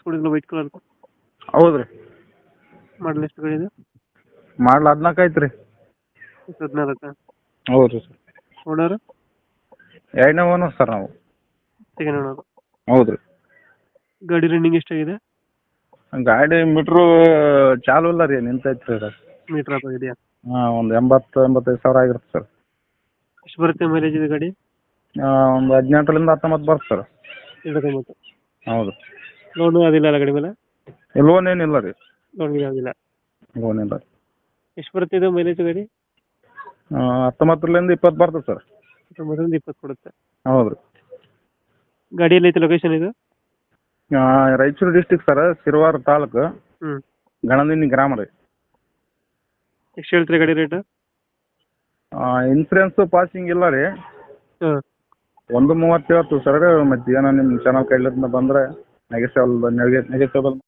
ಕೊಡಿದ್ರಲ್ಲ white colour ಹೌದು ರೀ. ಮಾಡಲ್ ಎಷ್ಟು ಗಾಡಿ ಇದೆ? ಮಾಡಲ್ 14 ಐತೆ ರೀ. 14? ಹೌದು ರೀ ಸರ್. ಓನರ್? 2ನೇ ಓನರ್ ಸರ್ ನಾವು. Second owner. ಹೌದು ರೀ. ಗಾಡಿ ರನ್ನಿಂಗ್ ಎಷ್ಟಾಗಿದೆ? ಗಾಡಿ ಮೀಟ್ರು ಚಾಲು ಇಲ್ಲ ರೀ, ನಿಂತೈತೆ ರೀ ಅದು. ಮೀಟರ್ ಆಫ್ ಆಗಿದೆಯಾ? ಹಾಂ, ಒಂದು 80-85 ಸಾವಿರ ಆಗಿರುತ್ತೆ ಸರ್. ಎಷ್ಟು ಬರುತ್ತೆ ಮೈಲೇಜ್ ಇದೆ ಗಾಡಿ? ಒಂದು 18ರಿಂದ 19 ಬರುತ್ತೆ ಸರ್. 19. ಹೌದು. ಲೋನು ಅದಿಲ್ಲ ಅಲ್ಲ ಗಾಡಿ ಮೇಲೆ? ಲೋನ್ ಏನಿಲ್ಲ ರೀ. ಲೋನ್ ಯಾವುದಿಲ್ಲ. ಲೋನ್ ಇಲ್ಲ. ಎಷ್ಟು ಬರುತ್ತೆ ಇದು ಮೈಲೇಜ್ ಗಾಡಿ? 19ರಿಂದ 20 ಬರ್ತದೆ ಸರ್. 19ರಿಂದ 20 ಕೊಡುತ್ತೆ. ಹೌದು ರೀ. ಗಾಡಿ ಎಲ್ಲೈತೆ ಲೊಕೇಶನ್ ಇದು? ರಾಯಚೂರು ಡಿಸ್ಟಿಕ್ ಸರ್, ಸಿರವಾರ ತಾಲೂಕು, ಗಣದಿನ್ನಿ ಗ್ರಾಮ ರೀ. ಎಷ್ಟು ಹೇಳ್ತೀರಿ ಗಾಡಿ ರೇಟ್? ಇನ್ಸೂರೆನ್ಸು ಪಾಸಿಂಗ್ ಇಲ್ಲ ರೀ. ಹಾಂ. 1.30 ಹೇಳ್ತೀವಿ ಸರ್. ಮತ್ತು ಏನೋ ನಿಮ್ಮ ಚಾನಲ್ ಕೈಲಿಂದ ಬಂದರೆ ನೆಗೆಸಬಲ್